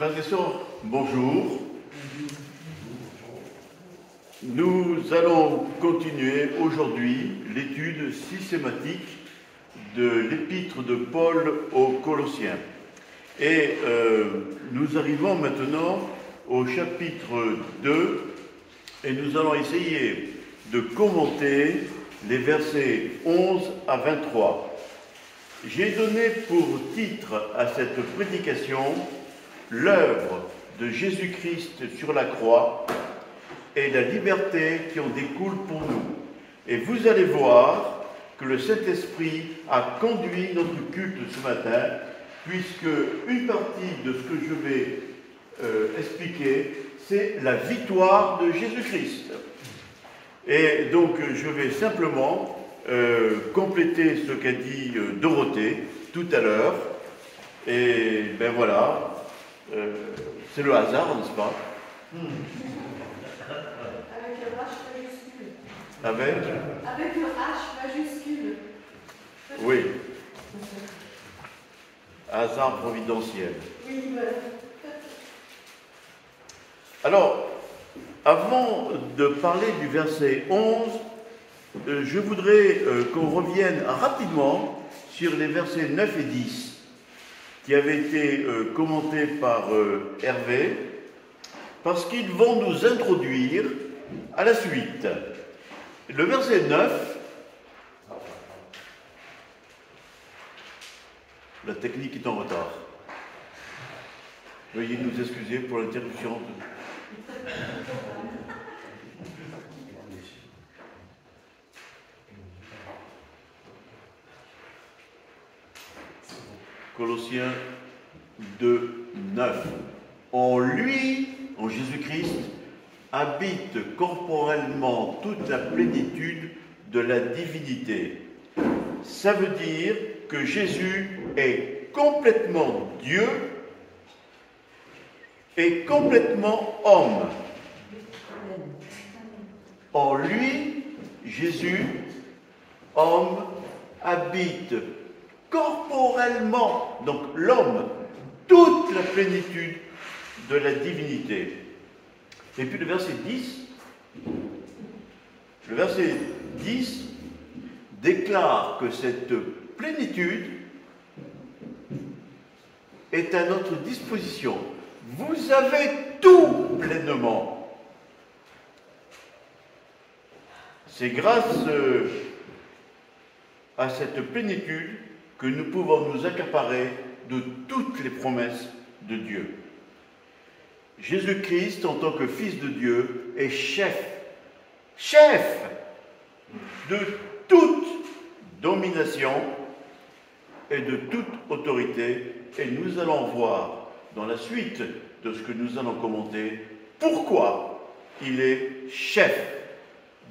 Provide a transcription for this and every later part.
Frères et sœurs, bonjour. Nous allons continuer aujourd'hui l'étude systématique de l'épître de Paul aux Colossiens. Et nous arrivons maintenant au chapitre 2 et nous allons essayer de commenter les versets 11 à 23. J'ai donné pour titre à cette prédication « L'œuvre de Jésus-Christ sur la croix et la liberté qui en découle pour nous ». Et vous allez voir que le Saint-Esprit a conduit notre culte ce matin, puisque une partie de ce que je vais expliquer, c'est la victoire de Jésus-Christ. Et donc je vais simplement compléter ce qu'a dit Dorothée tout à l'heure. Et ben voilà, c'est le hasard, n'est-ce pas? Avec le H majuscule. Avec le H majuscule. Oui. Hasard providentiel. Oui, voilà. Alors, avant de parler du verset 11, je voudrais qu'on revienne rapidement sur les versets 9 et 10 qui avaient été commentés par Hervé, parce qu'ils vont nous introduire à la suite. Le verset 9, la technique est en retard. Veuillez nous excuser pour l'interruption. Colossiens 2, 9. En lui, en Jésus-Christ, habite corporellement toute la plénitude de la divinité. Ça veut dire que Jésus est complètement Dieu et complètement homme. En lui, Jésus, homme, habite corporellement, donc l'homme, toute la plénitude de la divinité. Et puis le verset 10 déclare que cette plénitude est à notre disposition. Vous avez tout pleinement. C'est grâce à cette plénitude que nous pouvons nous accaparer de toutes les promesses de Dieu. Jésus-Christ, en tant que Fils de Dieu, est chef de toute domination et de toute autorité. Et nous allons voir dans la suite de ce que nous allons commenter pourquoi il est chef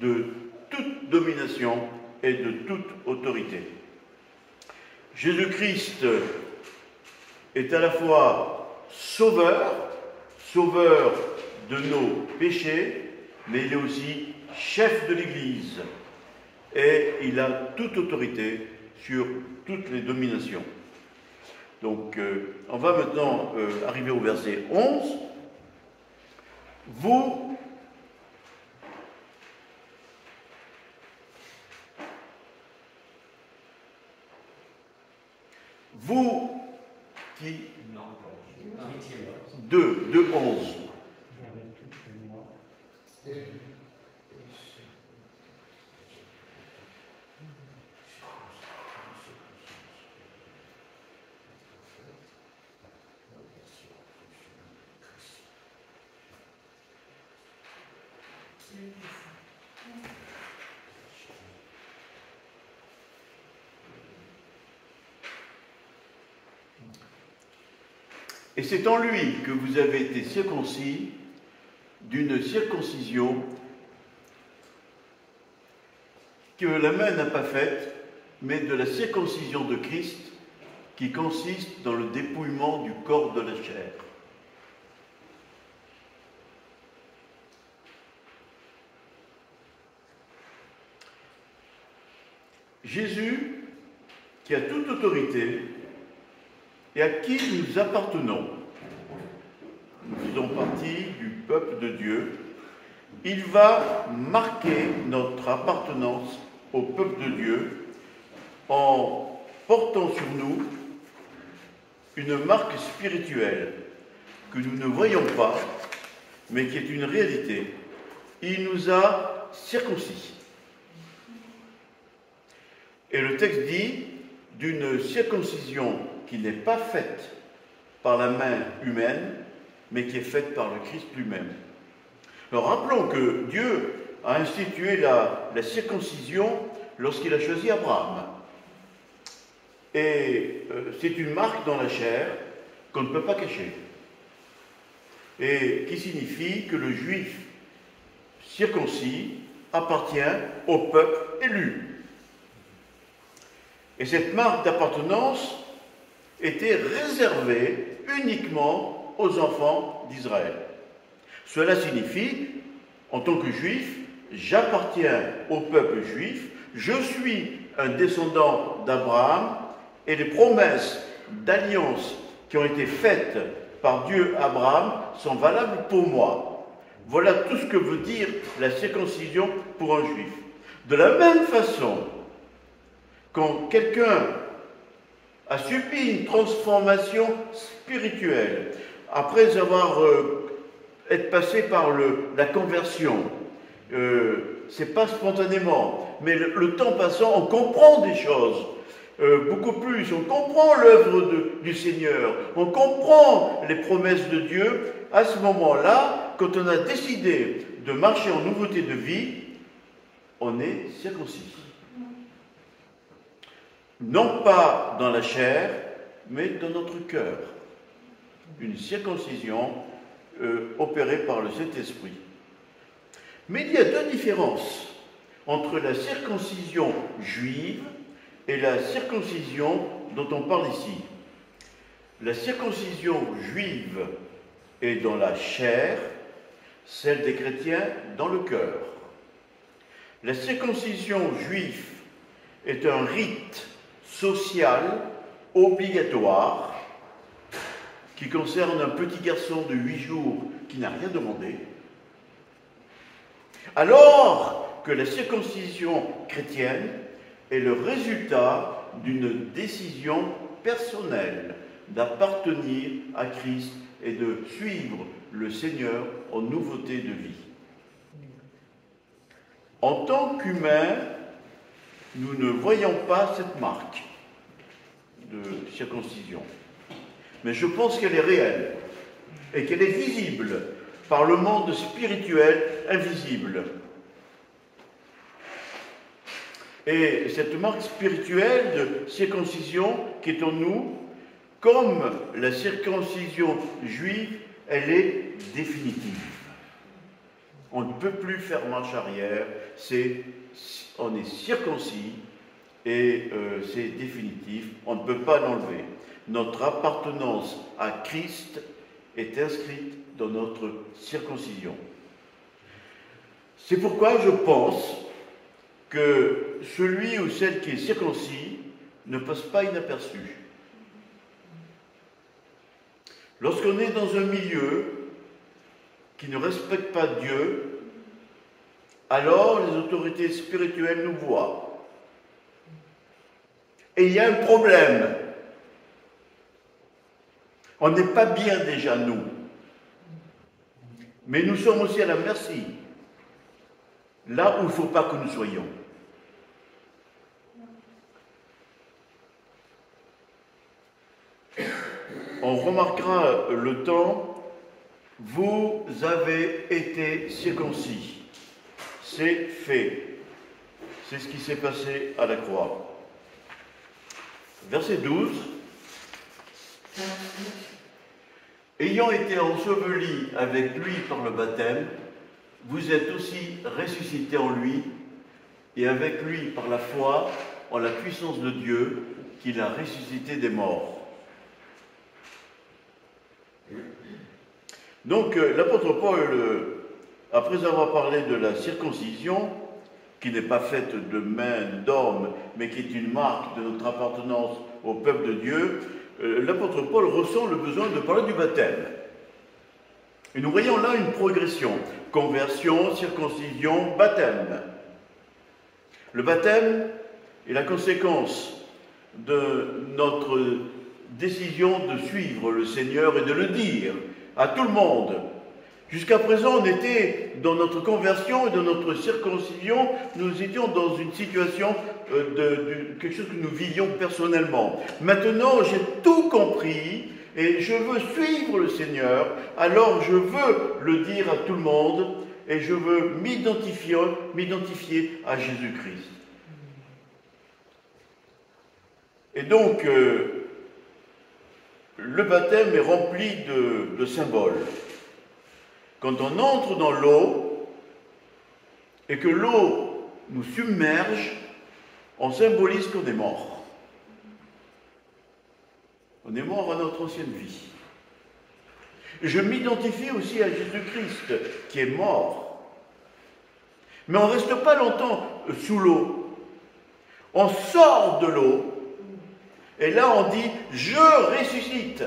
de toute domination et de toute autorité. Jésus-Christ est à la fois sauveur de nos péchés, mais il est aussi chef de l'Église. Et il a toute autorité sur toutes les dominations. Donc, on va maintenant arriver au verset 11. Vous qui... 2, 11. Et c'est en lui que vous avez été circoncis d'une circoncision que la main n'a pas faite, mais de la circoncision de Christ qui consiste dans le dépouillement du corps de la chair. Jésus, qui a toute autorité et à qui nous appartenons, il va marquer notre appartenance au peuple de Dieu en portant sur nous une marque spirituelle que nous ne voyons pas, mais qui est une réalité. Il nous a circoncis. Et le texte dit d'une circoncision qui n'est pas faite par la main humaine, mais qui est faite par le Christ lui-même. Alors rappelons que Dieu a institué la circoncision lorsqu'il a choisi Abraham. Et c'est une marque dans la chair qu'on ne peut pas cacher. Et qui signifie que le juif circoncis appartient au peuple élu. Et cette marque d'appartenance était réservée uniquement aux enfants d'Israël. Cela signifie, en tant que juif, j'appartiens au peuple juif, je suis un descendant d'Abraham, et les promesses d'alliance qui ont été faites par Dieu à Abraham sont valables pour moi. Voilà tout ce que veut dire la circoncision pour un juif. De la même façon, quand quelqu'un a subi une transformation spirituelle, après avoir être passé par la conversion, c'est pas spontanément, mais le temps passant, on comprend des choses. Beaucoup plus, on comprend l'œuvre du Seigneur, on comprend les promesses de Dieu. À ce moment-là, quand on a décidé de marcher en nouveauté de vie, on est circoncis. Non pas dans la chair, mais dans notre cœur. Une circoncision opérée par le Saint-Esprit. Mais il y a deux différences entre la circoncision juive et la circoncision dont on parle ici. La circoncision juive est dans la chair, celle des chrétiens dans le cœur. La circoncision juive est un rite social obligatoire qui concerne un petit garçon de 8 jours qui n'a rien demandé, alors que la circoncision chrétienne est le résultat d'une décision personnelle d'appartenir à Christ et de suivre le Seigneur en nouveauté de vie. En tant qu'humains, nous ne voyons pas cette marque de circoncision. Mais je pense qu'elle est réelle et qu'elle est visible par le monde spirituel invisible. Et cette marque spirituelle de circoncision qui est en nous, comme la circoncision juive, elle est définitive. On ne peut plus faire marche arrière, on est circoncis et c'est définitif, on ne peut pas l'enlever. Notre appartenance à Christ est inscrite dans notre circoncision. C'est pourquoi je pense que celui ou celle qui est circoncis ne passe pas inaperçu. Lorsqu'on est dans un milieu qui ne respecte pas Dieu, alors les autorités spirituelles nous voient. Et il y a un problème. On n'est pas bien déjà, nous. Mais nous sommes aussi à la merci, là où il ne faut pas que nous soyons. On remarquera le temps, vous avez été circoncis. C'est fait. C'est ce qui s'est passé à la croix. Verset 12. Ayant été ensevelis avec lui par le baptême, vous êtes aussi ressuscités en lui, et avec lui par la foi en la puissance de Dieu qui l'a ressuscité des morts. Donc l'apôtre Paul, après avoir parlé de la circoncision, qui n'est pas faite de main d'homme, mais qui est une marque de notre appartenance au peuple de Dieu, l'apôtre Paul ressent le besoin de parler du baptême. Et nous voyons là une progression. conversion, circoncision, baptême. Le baptême est la conséquence de notre décision de suivre le Seigneur et de le dire à tout le monde. Jusqu'à présent, on était dans notre conversion et dans notre circoncision, nous étions dans une situation de quelque chose que nous vivions personnellement. Maintenant, j'ai tout compris et je veux suivre le Seigneur, alors je veux le dire à tout le monde et je veux m'identifier à Jésus-Christ. Et donc, le baptême est rempli de symboles. Quand on entre dans l'eau et que l'eau nous submerge, on symbolise qu'on est mort. On est mort à notre ancienne vie. Je m'identifie aussi à Jésus-Christ qui est mort. Mais on ne reste pas longtemps sous l'eau. On sort de l'eau et là on dit « je ressuscite »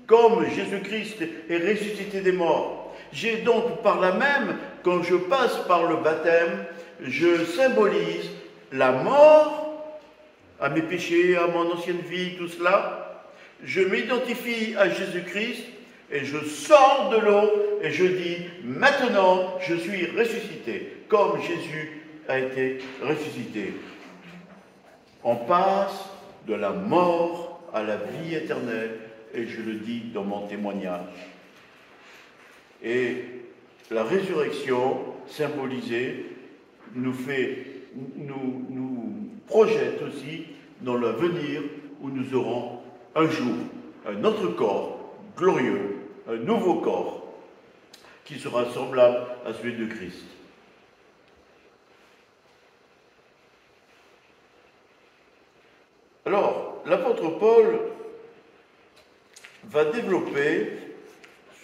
comme Jésus-Christ est ressuscité des morts. J'ai donc par là même, quand je passe par le baptême, je symbolise la mort à mes péchés, à mon ancienne vie, tout cela. Je m'identifie à Jésus-Christ et je sors de l'eau et je dis maintenant je suis ressuscité, comme Jésus a été ressuscité. On passe de la mort à la vie éternelle. Et je le dis dans mon témoignage. Et la résurrection symbolisée nous projette aussi dans l'avenir où nous aurons un jour un autre corps glorieux, un nouveau corps qui sera semblable à celui de Christ. Alors, l'apôtre Paul va développer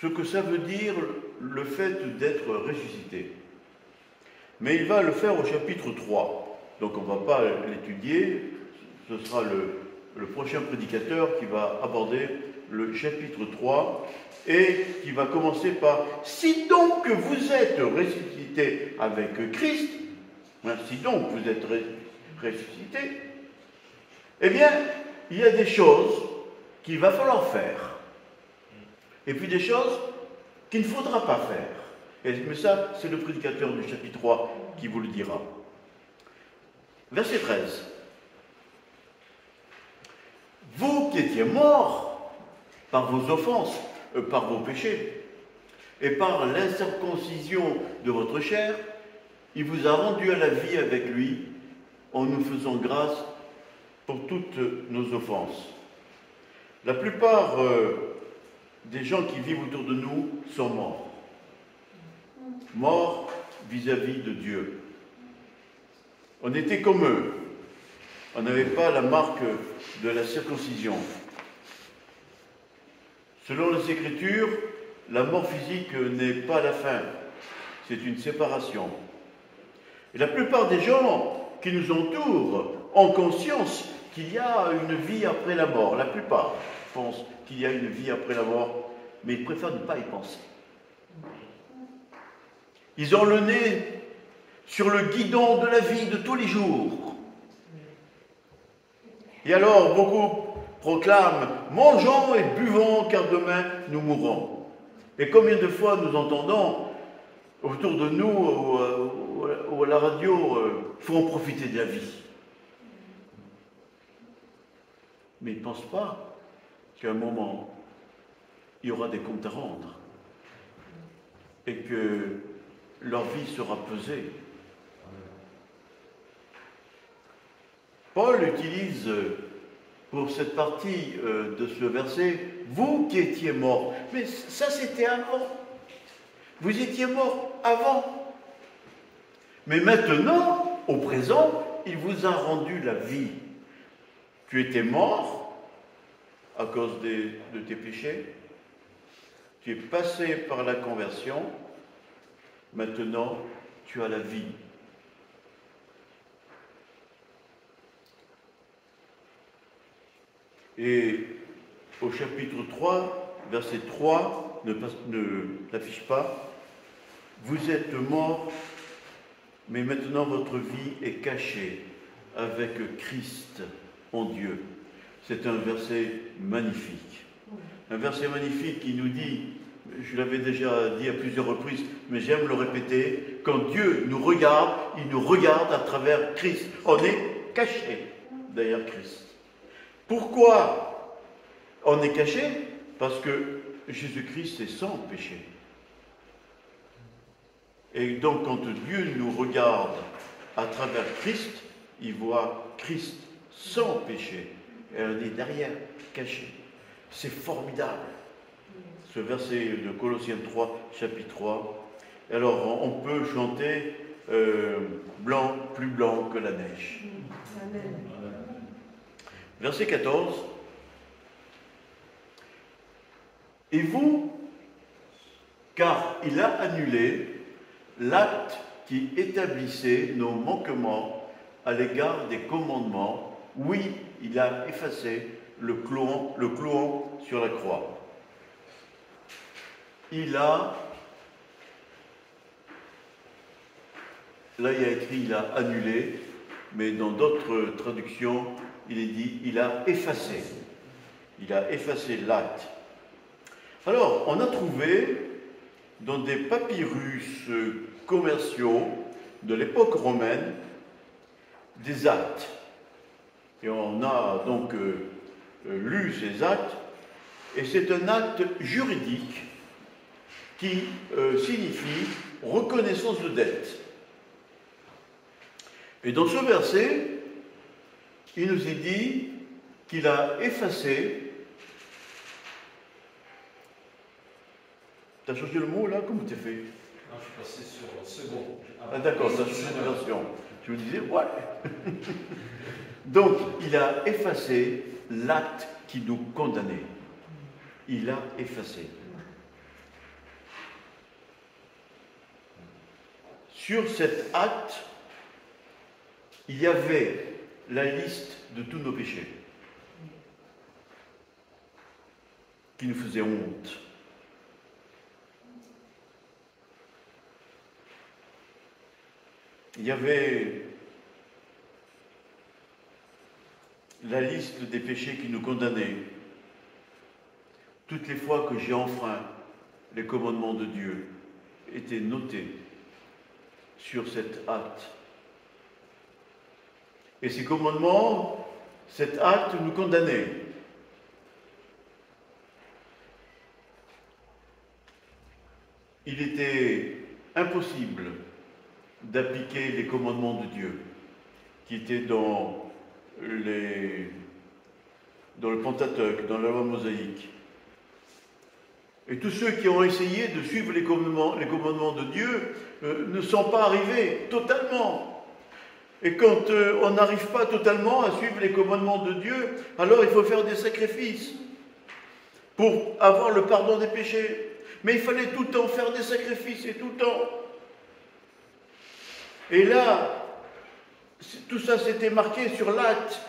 ce que ça veut dire le fait d'être ressuscité. Mais il va le faire au chapitre 3. Donc on ne va pas l'étudier, ce sera le prochain prédicateur qui va aborder le chapitre 3 et qui va commencer par « Si donc vous êtes ressuscité avec Christ, si donc vous êtes ressuscité, eh bien, il y a des choses qu'il va falloir faire. Et puis des choses qu'il ne faudra pas faire. Mais ça, c'est le prédicateur du chapitre 3 qui vous le dira. Verset 13. Vous qui étiez morts par vos offenses, par vos péchés, et par l'incirconcision de votre chair, il vous a rendu à la vie avec lui, en nous faisant grâce pour toutes nos offenses. La plupart des gens qui vivent autour de nous sont morts. Morts vis-à-vis de Dieu. On était comme eux. On n'avait pas la marque de la circoncision. Selon les Écritures, la mort physique n'est pas la fin. C'est une séparation. Et la plupart des gens qui nous entourent ont conscience qu'il y a une vie après la mort. La plupart pensent qu'il y a une vie après la mort, mais ils préfèrent ne pas y penser. Ils ont le nez sur le guidon de la vie de tous les jours. Et alors, beaucoup proclament « Mangeons et buvons, car demain nous mourrons ». Et combien de fois nous entendons autour de nous ou à la radio « Faut en profiter de la vie ». Mais ils ne pensent pas qu'à un moment, il y aura des comptes à rendre et que leur vie sera pesée. Paul utilise pour cette partie de ce verset « Vous qui étiez morts ». Mais ça, c'était avant. Vous étiez morts avant. Mais maintenant, au présent, il vous a rendu la vie. Tu étais mort à cause de tes péchés. Tu es passé par la conversion. Maintenant, tu as la vie. Et au chapitre 3, verset 3, ne l'affiche pas, vous êtes morts, mais maintenant votre vie est cachée avec Christ en Dieu. C'est un verset magnifique. Un verset magnifique qui nous dit, je l'avais déjà dit à plusieurs reprises, mais j'aime le répéter, quand Dieu nous regarde, il nous regarde à travers Christ. On est caché derrière Christ. Pourquoi on est caché? Parce que Jésus-Christ est sans péché. Et donc quand Dieu nous regarde à travers Christ, il voit Christ sans péché. Et on est derrière, caché. C'est formidable. Ce verset de Colossiens 3, chapitre 3. Alors on peut chanter blanc, plus blanc que la neige. Amen. Verset 14. Et vous, car il a annulé l'acte qui établissait nos manquements à l'égard des commandements. Oui, il a effacé le clouant sur la croix. Il a, là il y a écrit il a annulé, mais dans d'autres traductions, il est dit il a effacé. Il a effacé l'acte. Alors, on a trouvé dans des papyrus commerciaux de l'époque romaine des actes. Et on a donc lu ces actes, et c'est un acte juridique qui signifie reconnaissance de dette. Et dans ce verset, il nous est dit qu'il a effacé. T'as changé le mot là? Comment t'as fait? Non, je suis passé sur le second. Ah d'accord, t'as changé de version. Je me disais, ouais. Donc, il a effacé l'acte qui nous condamnait. Il a effacé. Sur cet acte, il y avait la liste de tous nos péchés qui nous faisaient honte. Il y avait la liste des péchés qui nous condamnaient. Toutes les fois que j'ai enfreint les commandements de Dieu étaient notés sur cet acte. Et ces commandements, cet acte nous condamnait. Il était impossible d'appliquer les commandements de Dieu qui étaient dans le Pentateuque, dans la loi mosaïque. Et tous ceux qui ont essayé de suivre les commandements de Dieu ne sont pas arrivés totalement. Et quand on n'arrive pas totalement à suivre les commandements de Dieu, alors il faut faire des sacrifices pour avoir le pardon des péchés. Mais il fallait tout le temps faire des sacrifices, et tout le temps. Et là, tout ça s'était marqué sur l'acte.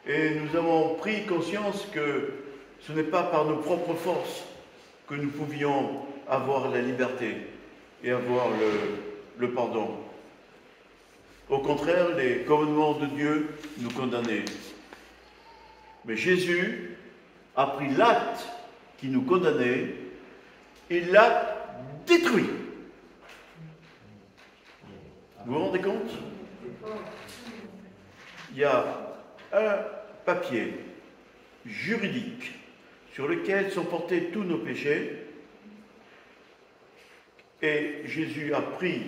Et nous avons pris conscience que ce n'est pas par nos propres forces que nous pouvions avoir la liberté et avoir le pardon. Au contraire, les commandements de Dieu nous condamnaient. Mais Jésus a pris l'acte qui nous condamnait, il l'a détruit. Vous vous rendez compte? Il y a un papier juridique sur lequel sont portés tous nos péchés, et Jésus a pris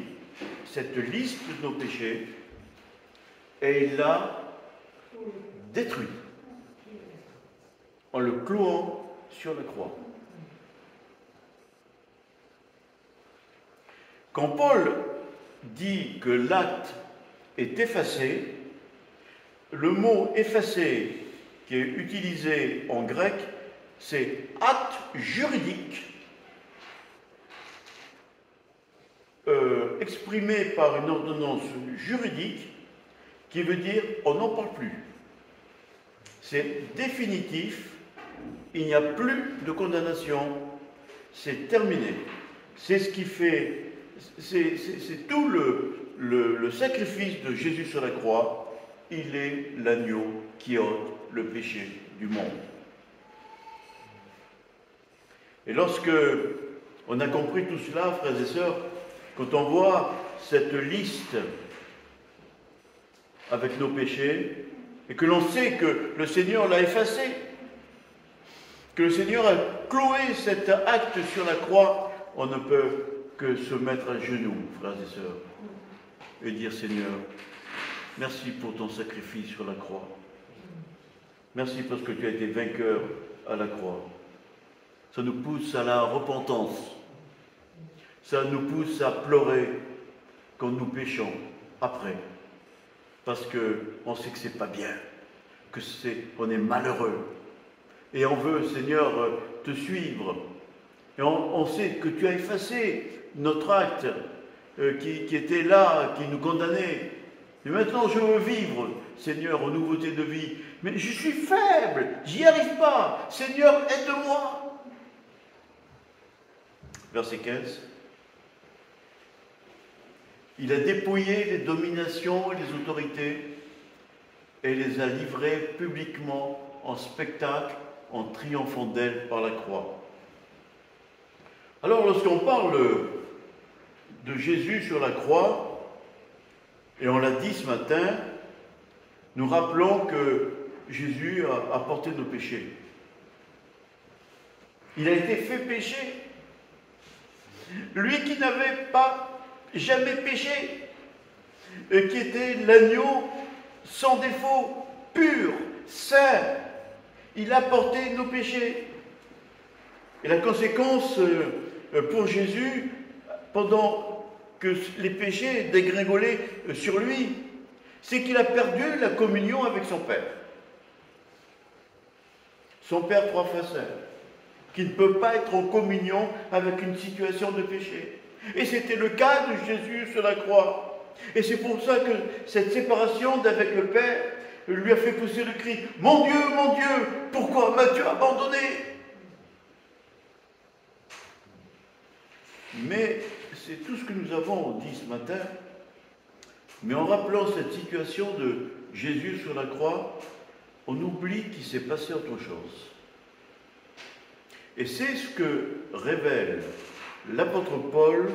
cette liste de nos péchés et il l'a détruit en le clouant sur la croix. Quand Paul dit que l'acte est effacé, le mot effacé qui est utilisé en grec, c'est acte juridique exprimé par une ordonnance juridique qui veut dire on n'en parle plus. C'est définitif, il n'y a plus de condamnation, c'est terminé. C'est ce qui fait, c'est tout le sacrifice de Jésus sur la croix. Il est l'agneau qui ôte le péché du monde. Et lorsque on a compris tout cela, frères et sœurs, quand on voit cette liste avec nos péchés, et que l'on sait que le Seigneur l'a effacé, que le Seigneur a cloué cet acte sur la croix, on ne peut que se mettre à genoux, frères et sœurs, et dire: Seigneur, merci pour ton sacrifice sur la croix. Merci parce que tu as été vainqueur à la croix. Ça nous pousse à la repentance. Ça nous pousse à pleurer quand nous péchons après. Parce qu'on sait que c'est pas bien, on est malheureux. Et on veut, Seigneur, te suivre. Et on sait que tu as effacé notre acte qui était là, qui nous condamnait. Et maintenant, je veux vivre, Seigneur, en nouveauté de vie. Mais je suis faible, j'y arrive pas. Seigneur, aide-moi. Verset 15. Il a dépouillé les dominations et les autorités et les a livrées publiquement en spectacle en triomphant d'elles par la croix. Alors, lorsqu'on parle de Jésus sur la croix, et on l'a dit ce matin, nous rappelons que Jésus a porté nos péchés. Il a été fait péché. Lui qui n'avait pas jamais péché, qui était l'agneau sans défaut, pur, saint, il a porté nos péchés. Et la conséquence pour Jésus, pendant que les péchés dégringolaient sur lui, c'est qu'il a perdu la communion avec son Père. Son Père trois fois saint, qui ne peut pas être en communion avec une situation de péché. Et c'était le cas de Jésus sur la croix. Et c'est pour ça que cette séparation d'avec le Père lui a fait pousser le cri: mon Dieu, pourquoi m'as-tu abandonné? Mais c'est tout ce que nous avons dit ce matin. Mais en rappelant cette situation de Jésus sur la croix, on oublie qu'il s'est passé autre chose. Et c'est ce que révèle l'apôtre Paul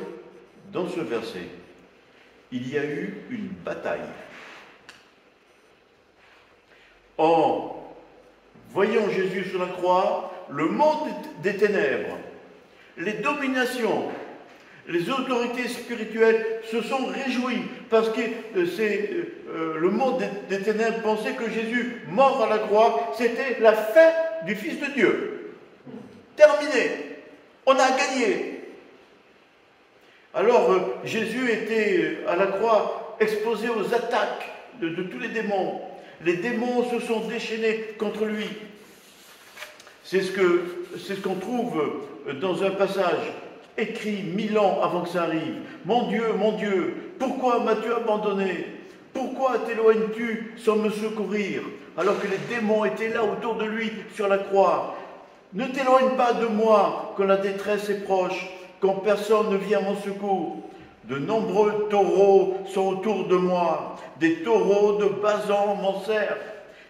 dans ce verset. Il y a eu une bataille. En voyant Jésus sur la croix, le monde des ténèbres, les dominations, les autorités spirituelles se sont réjouies parce que le monde des ténèbres pensait que Jésus, mort à la croix, c'était la fin du Fils de Dieu. Terminé. On a gagné. Alors Jésus était à la croix exposé aux attaques de tous les démons. Les démons se sont déchaînés contre lui. C'est ce qu'on trouve dans un passage écrit 1000 ans avant que ça arrive. Mon Dieu, pourquoi m'as-tu abandonné? Pourquoi t'éloignes-tu sans me secourir? Alors que les démons étaient là autour de lui sur la croix. Ne t'éloigne pas de moi quand la détresse est proche, quand personne ne vient à mon secours. De nombreux taureaux sont autour de moi, des taureaux de Basan m'encerclent.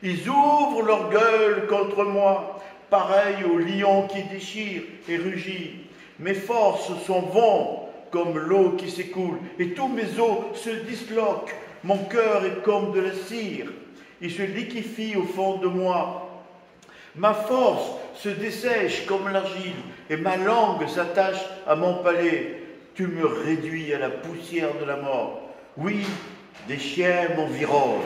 Ils ouvrent leur gueule contre moi, pareil au lion qui déchire et rugit. Mes forces s'en vont comme l'eau qui s'écoule, et tous mes os se disloquent. Mon cœur est comme de la cire, il se liquéfie au fond de moi. Ma force se dessèche comme l'argile, et ma langue s'attache à mon palais. Tu me réduis à la poussière de la mort. Oui, des chiens m'environnent.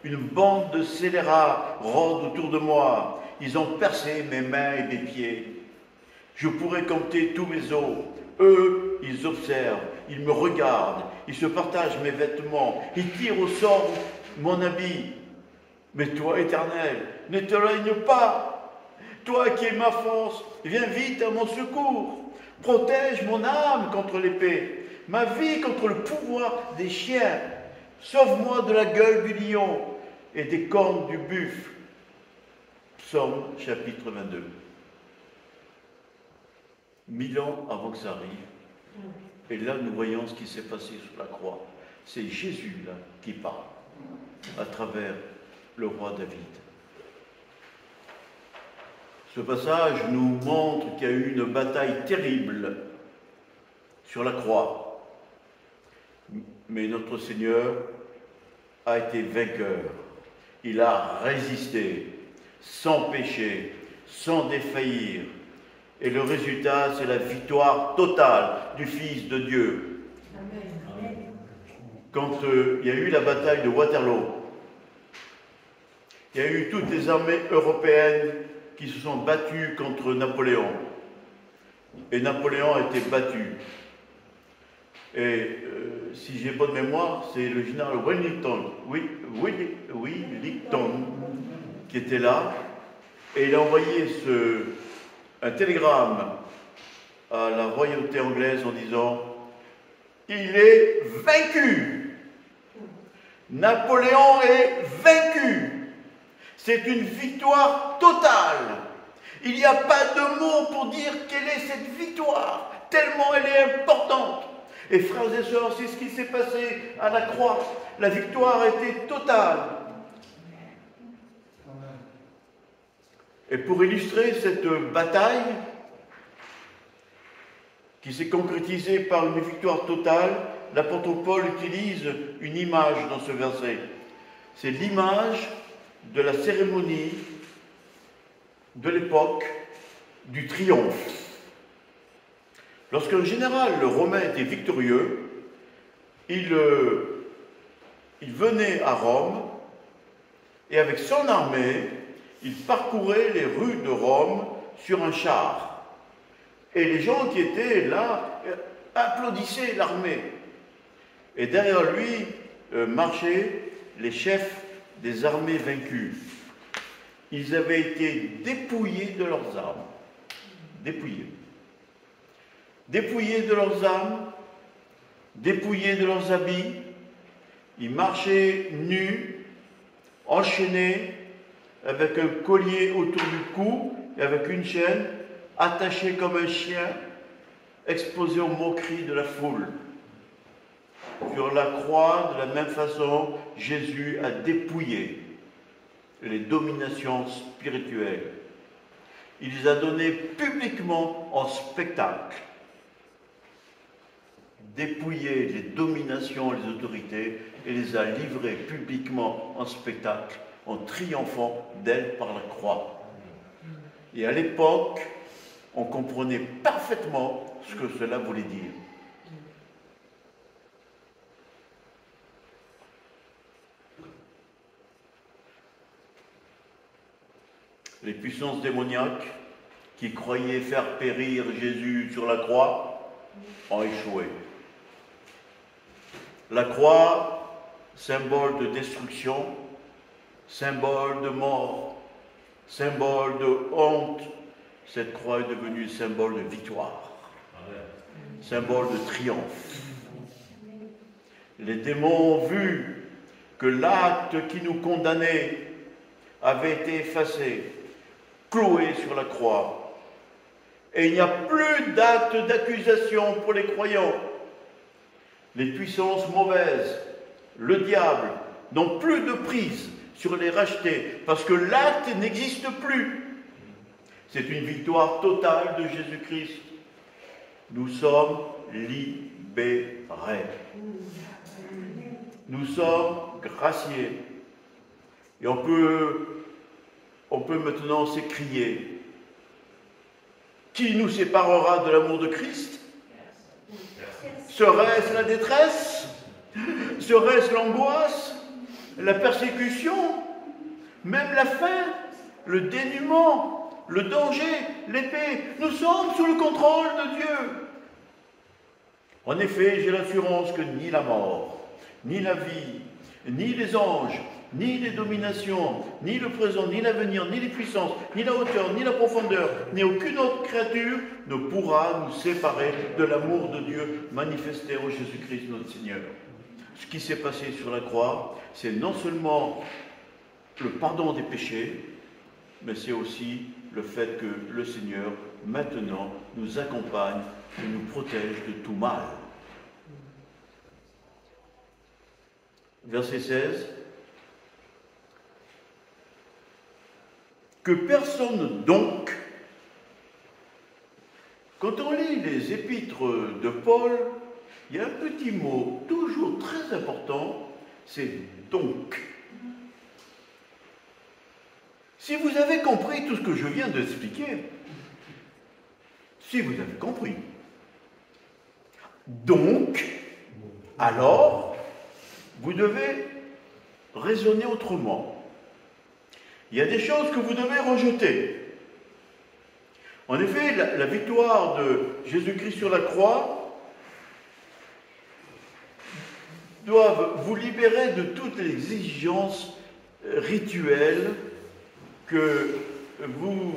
Une bande de scélérats rôde autour de moi. Ils ont percé mes mains et mes pieds. Je pourrais compter tous mes os. Eux, ils observent, ils me regardent, ils se partagent mes vêtements, ils tirent au sort mon habit. Mais toi, Éternel, ne t'éloigne pas. Toi qui es ma force, viens vite à mon secours. Protège mon âme contre l'épée, ma vie contre le pouvoir des chiens. Sauve-moi de la gueule du lion et des cornes du buffle. Psaume chapitre 22. 1000 ans avant que ça arrive. Et là, nous voyons ce qui s'est passé sur la croix. C'est Jésus, là, qui parle, à travers le roi David. Ce passage nous montre qu'il y a eu une bataille terrible sur la croix. Mais notre Seigneur a été vainqueur. Il a résisté, sans péché, sans défaillir. Et le résultat, c'est la victoire totale du Fils de Dieu. Amen. Quand il y a eu la bataille de Waterloo, il y a eu toutes les armées européennes qui se sont battues contre Napoléon. Et Napoléon a été battu. Et si j'ai bonne mémoire, c'est le général Wellington qui était là. Et il a envoyé un télégramme à la royauté anglaise en disant « Il est vaincu. Napoléon est vaincu. C'est une victoire totale. Il n'y a pas de mots pour dire quelle est cette victoire, tellement elle est importante. » Et frères et sœurs, c'est ce qui s'est passé à la croix. La victoire a été totale. Et pour illustrer cette bataille, qui s'est concrétisée par une victoire totale, l'apôtre Paul utilise une image dans ce verset. C'est l'image de la cérémonie de l'époque du triomphe. Lorsqu'un général romain était victorieux, il venait à Rome et avec son armée, il parcourait les rues de Rome sur un char. Et les gens qui étaient là applaudissaient l'armée. Et derrière lui marchaient les chefs des armées vaincues. Ils avaient été dépouillés de leurs armes. Dépouillés. Dépouillés de leurs armes, dépouillés de leurs habits. Ils marchaient nus, enchaînés, avec un collier autour du cou et avec une chaîne, attachés comme un chien, exposés aux moqueries de la foule. Sur la croix, de la même façon, Jésus a dépouillé les dominations spirituelles. Il les a données publiquement en spectacle. Dépouillé les dominations et les autorités et les a livrées publiquement en spectacle, en triomphant d'elle par la croix. Et à l'époque, on comprenait parfaitement ce que cela voulait dire. Les puissances démoniaques qui croyaient faire périr Jésus sur la croix ont échoué. La croix, symbole de destruction, symbole de mort, symbole de honte, cette croix est devenue symbole de victoire, symbole de triomphe. Les démons ont vu que l'acte qui nous condamnait avait été effacé, cloué sur la croix. Et il n'y a plus d'acte d'accusation pour les croyants. Les puissances mauvaises, le diable, n'ont plus de prise sur les rachetés, parce que l'acte n'existe plus. C'est une victoire totale de Jésus-Christ. Nous sommes libérés. Nous sommes graciés. Et on peut maintenant s'écrier. Qui nous séparera de l'amour de Christ? Serait-ce la détresse? Serait-ce l'angoisse? La persécution? Même la faim? Le dénuement? Le danger? L'épée? Nous sommes sous le contrôle de Dieu. En effet, j'ai l'assurance que ni la mort, ni la vie, ni les anges, ni les dominations, ni le présent, ni l'avenir, ni les puissances, ni la hauteur, ni la profondeur, ni aucune autre créature ne pourra nous séparer de l'amour de Dieu manifesté en Jésus-Christ notre Seigneur. Ce qui s'est passé sur la croix, c'est non seulement le pardon des péchés, mais c'est aussi le fait que le Seigneur maintenant nous accompagne et nous protège de tout mal. Verset 16. Que personne donc, quand on lit les épîtres de Paul, il y a un petit mot toujours très important, c'est donc. Si vous avez compris tout ce que je viens d'expliquer, si vous avez compris, donc, alors, vous devez raisonner autrement. Il y a des choses que vous devez rejeter. En effet, la victoire de Jésus-Christ sur la croix doit vous libérer de toutes les exigences rituelles que vous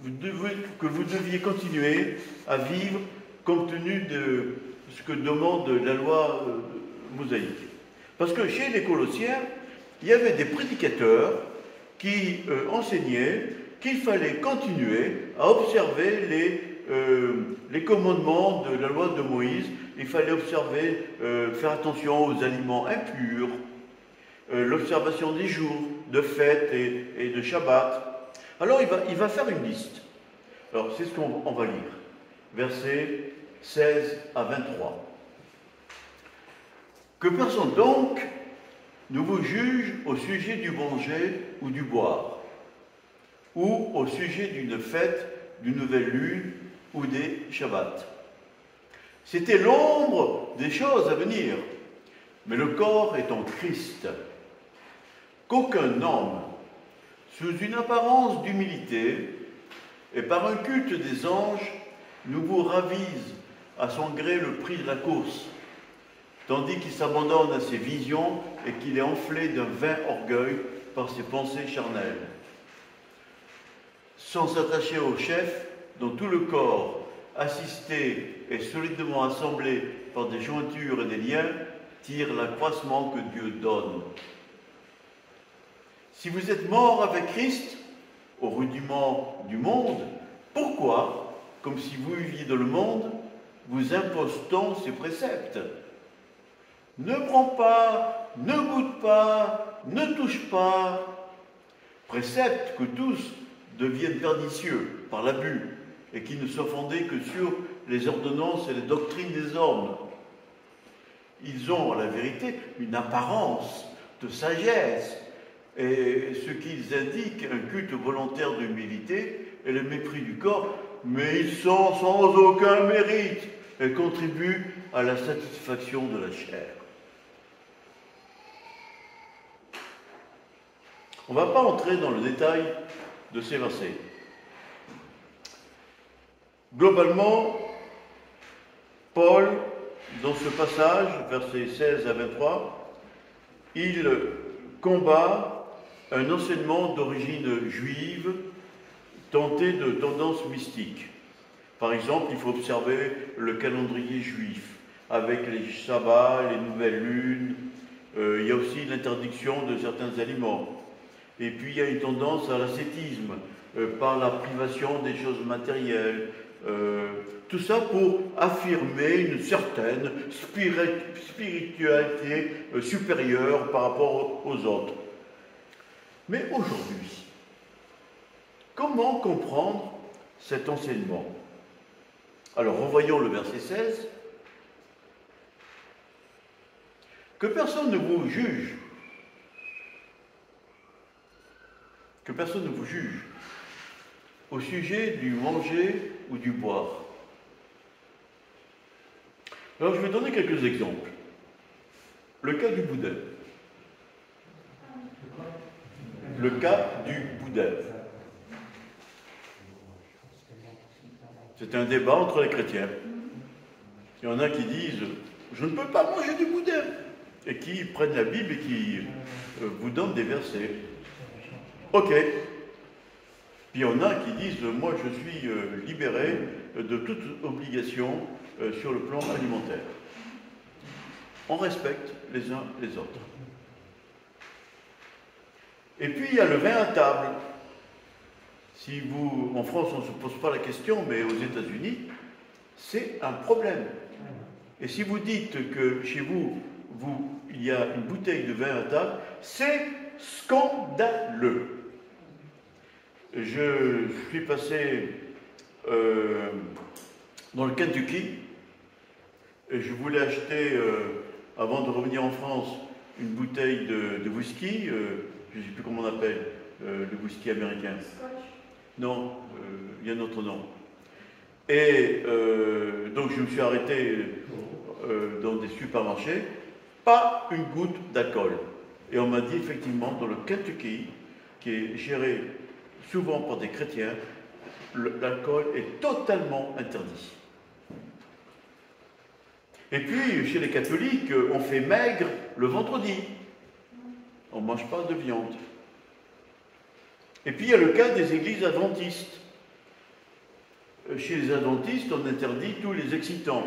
deviez continuer à vivre compte tenu de ce que demande la loi mosaïque. Parce que chez les Colossiens, il y avait des prédicateurs qui enseignaient qu'il fallait continuer à observer les commandements de la loi de Moïse. Il fallait observer, faire attention aux aliments impurs, l'observation des jours, de fêtes et de Shabbat. Alors il va faire une liste. Alors c'est ce qu'on va lire. Versets 16 à 23. Que personne donc ne vous juge au sujet du manger ou du boire, ou au sujet d'une fête, d'une nouvelle lune ou des Shabbats. C'était l'ombre des choses à venir, mais le corps est en Christ. Qu'aucun homme, sous une apparence d'humilité et par un culte des anges, ne vous ravise à son gré le prix de la course, tandis qu'il s'abandonne à ses visions et qu'il est enflé d'un vain orgueil par ses pensées charnelles. Sans s'attacher au chef, dont tout le corps, assisté et solidement assemblé par des jointures et des liens, tire l'accroissement que Dieu donne. Si vous êtes mort avec Christ, au rudiment du monde, pourquoi, comme si vous viviez dans le monde, vous impose-t-on ces préceptes ? Ne prends pas, ne goûte pas, ne touche pas. Préceptes que tous deviennent pernicieux par l'abus et qui ne sont fondés que sur les ordonnances et les doctrines des hommes. Ils ont, en la vérité, une apparence de sagesse et ce qu'ils indiquent, un culte volontaire d'humilité et le mépris du corps, mais ils sont sans aucun mérite et contribuent à la satisfaction de la chair. On ne va pas entrer dans le détail de ces versets. Globalement, Paul, dans ce passage, versets 16 à 23, il combat un enseignement d'origine juive tenté de tendances mystiques. Par exemple, il faut observer le calendrier juif avec les sabbats, les nouvelles lunes. Il y a aussi l'interdiction de certains aliments. Et puis il y a une tendance à l'ascétisme par la privation des choses matérielles. Tout ça pour affirmer une certaine spiritualité supérieure par rapport aux autres. Mais aujourd'hui, comment comprendre cet enseignement? Alors revoyons le verset 16. Que personne ne vous juge. Que personne ne vous juge au sujet du manger ou du boire. Alors je vais donner quelques exemples. Le cas du boudin. Le cas du boudin. C'est un débat entre les chrétiens. Il y en a qui disent « Je ne peux pas manger du boudin » et qui prennent la Bible et qui vous donnent des versets. Ok. Puis il y en a qui disent « Moi, je suis libéré de toute obligation sur le plan alimentaire. » On respecte les uns les autres. Et puis il y a le vin à table. Si vous, en France, on ne se pose pas la question, mais aux États-Unis, c'est un problème. Et si vous dites que chez vous, il y a une bouteille de vin à table, c'est scandaleux. Je suis passé dans le Kentucky et je voulais acheter, avant de revenir en France, une bouteille de whisky, je ne sais plus comment on appelle, le whisky américain. Non, il y a un autre nom. Et donc je me suis arrêté dans des supermarchés, pas une goutte d'alcool. Et on m'a dit effectivement, dans le Kentucky, qui est géré souvent par des chrétiens, l'alcool est totalement interdit. Et puis, chez les catholiques, on fait maigre le vendredi. On ne mange pas de viande. Et puis, il y a le cas des églises adventistes. Chez les adventistes, on interdit tous les excitants.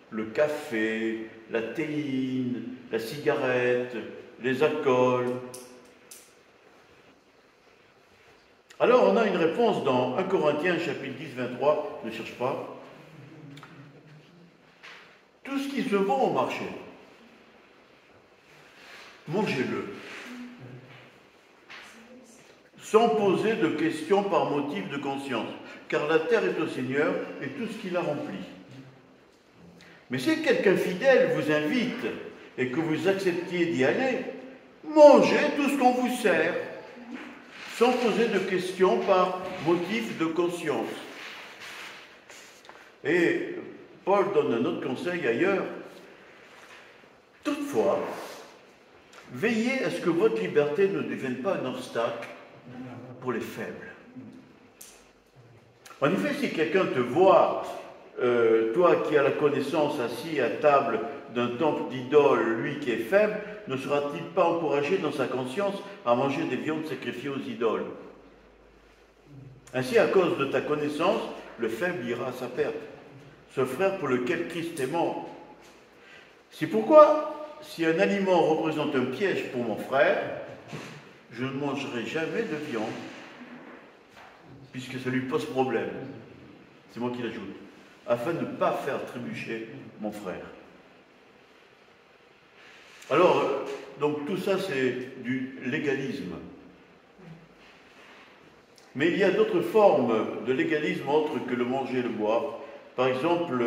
Le café, la théine, la cigarette, les alcools. Alors, on a une réponse dans 1 Corinthiens, chapitre 10, 23, ne cherche pas. Tout ce qui se vend au marché, mangez-le, sans poser de questions par motif de conscience, car la terre est au Seigneur et tout ce qu'il a rempli. Mais si quelqu'un fidèle vous invite et que vous acceptiez d'y aller, mangez tout ce qu'on vous sert, sans poser de questions par motif de conscience. Et Paul donne un autre conseil ailleurs. Toutefois, veillez à ce que votre liberté ne devienne pas un obstacle pour les faibles. En effet, si quelqu'un te voit, toi qui as la connaissance assis à table d'un temple d'idole, lui qui est faible, ne sera-t-il pas encouragé dans sa conscience à manger des viandes sacrifiées aux idoles? Ainsi, à cause de ta connaissance, le faible ira à sa perte, ce frère pour lequel Christ est mort. C'est pourquoi, si un aliment représente un piège pour mon frère, je ne mangerai jamais de viande, puisque ça lui pose problème. C'est moi qui l'ajoute. Afin de ne pas faire trébucher mon frère. Alors, donc tout ça c'est du légalisme. Mais il y a d'autres formes de légalisme autres que le manger et le boire. Par exemple,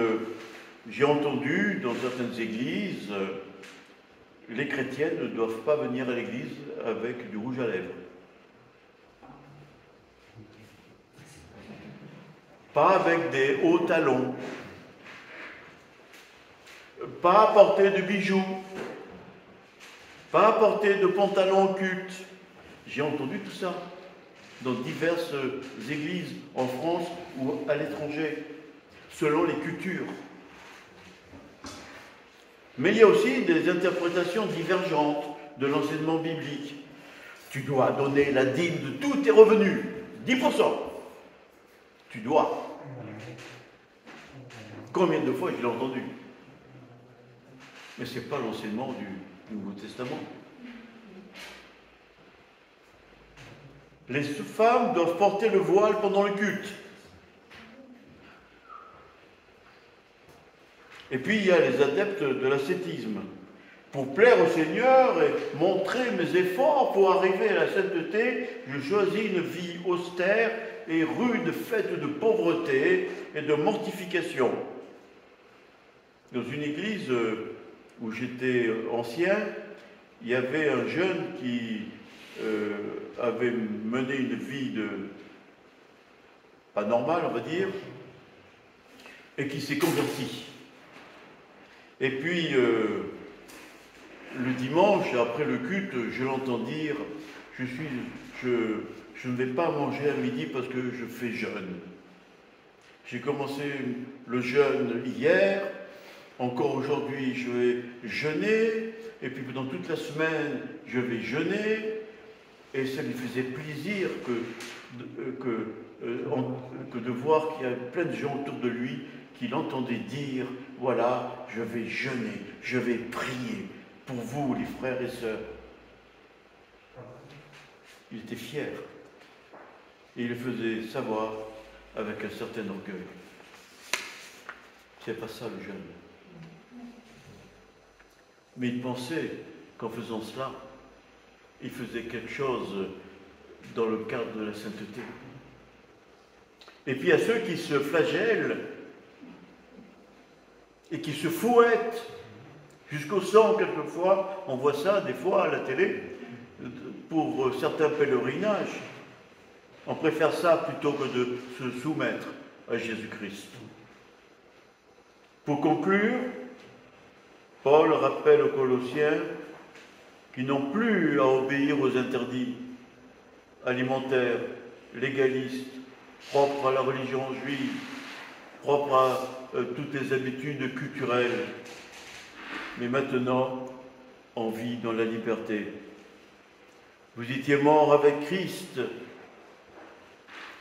j'ai entendu dans certaines églises, les chrétiens ne doivent pas venir à l'église avec du rouge à lèvres. Pas avec des hauts talons. Pas porter de bijoux. Pas porter de pantalons occultes. J'ai entendu tout ça dans diverses églises en France ou à l'étranger, selon les cultures. Mais il y a aussi des interprétations divergentes de l'enseignement biblique. Tu dois donner la dîme de tous tes revenus, 10%. Tu dois. Combien de fois je l'ai entendu? Mais ce n'est pas l'enseignement du Nouveau Testament. Les femmes doivent porter le voile pendant le culte. Et puis il y a les adeptes de l'ascétisme. Pour plaire au Seigneur et montrer mes efforts pour arriver à la sainteté, je choisis une vie austère et rude, faite de pauvreté et de mortification. Dans une église où j'étais ancien, il y avait un jeune qui avait mené une vie pas normale, on va dire, et qui s'est converti. Et puis, le dimanche, après le culte, je l'entends dire, je ne vais pas manger à midi parce que je fais jeûne. J'ai commencé le jeûne hier, encore aujourd'hui je vais jeûner, et puis pendant toute la semaine je vais jeûner, et ça lui faisait plaisir que de voir qu'il y a plein de gens autour de lui qui l'entendaient dire, voilà, je vais jeûner, je vais prier pour vous les frères et sœurs. Il était fier. Et il le faisait savoir avec un certain orgueil. C'est pas ça le jeûne. Mais il pensait qu'en faisant cela, il faisait quelque chose dans le cadre de la sainteté. Et puis à ceux qui se flagellent et qui se fouettent jusqu'au sang quelquefois, on voit ça des fois à la télé, pour certains pèlerinages, on préfère ça plutôt que de se soumettre à Jésus-Christ. Pour conclure, Paul rappelle aux Colossiens qui n'ont plus à obéir aux interdits alimentaires, légalistes, propres à la religion juive, propres à toutes les habitudes culturelles, mais maintenant on vit dans la liberté. Vous étiez morts avec Christ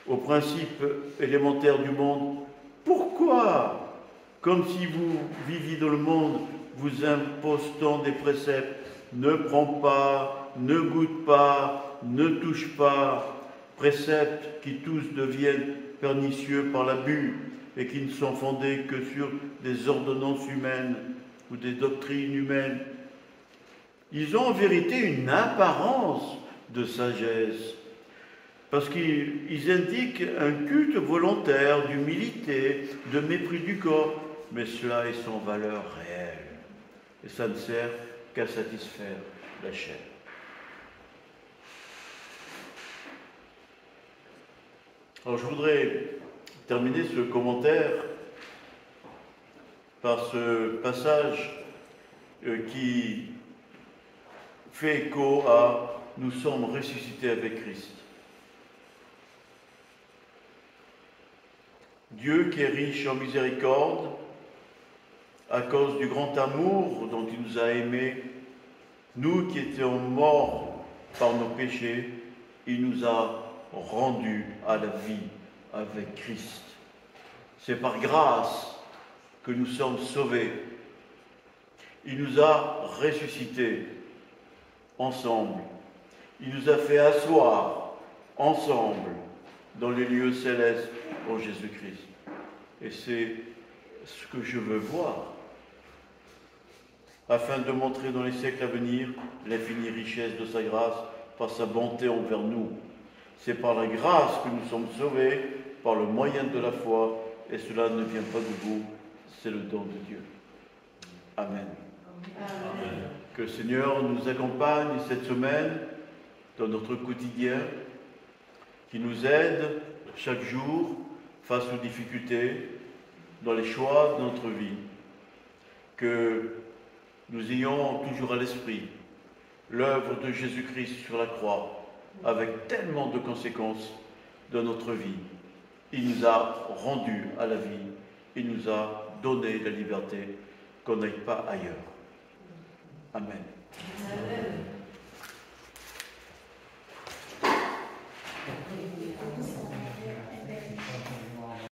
aux principes élémentaires du monde. Pourquoi, comme si vous viviez dans le monde, vous imposant des préceptes, ne prends pas, ne goûte pas, ne touche pas, préceptes qui tous deviennent pernicieux par l'abus et qui ne sont fondés que sur des ordonnances humaines ou des doctrines humaines. Ils ont en vérité une apparence de sagesse, parce qu'ils indiquent un culte volontaire d'humilité, de mépris du corps, mais cela est sans valeur réelle. Et ça ne sert qu'à satisfaire la chair. Alors je voudrais terminer ce commentaire par ce passage qui fait écho à « Nous sommes ressuscités avec Christ ». Dieu qui est riche en miséricorde, à cause du grand amour dont il nous a aimés, nous qui étions morts par nos péchés, il nous a rendus à la vie avec Christ. C'est par grâce que nous sommes sauvés. Il nous a ressuscités ensemble. Il nous a fait asseoir ensemble dans les lieux célestes en Jésus-Christ. Et c'est ce que je veux voir, afin de montrer dans les siècles à venir l'infinie richesse de sa grâce par sa bonté envers nous. C'est par la grâce que nous sommes sauvés, par le moyen de la foi, et cela ne vient pas de vous, c'est le don de Dieu. Amen. Amen. Que le Seigneur nous accompagne cette semaine dans notre quotidien, qui nous aide chaque jour face aux difficultés, dans les choix de notre vie. Que nous ayons toujours à l'esprit l'œuvre de Jésus-Christ sur la croix, avec tellement de conséquences dans notre vie. Il nous a rendus à la vie, il nous a donné la liberté, qu'on n'aille pas ailleurs. Amen. Amen.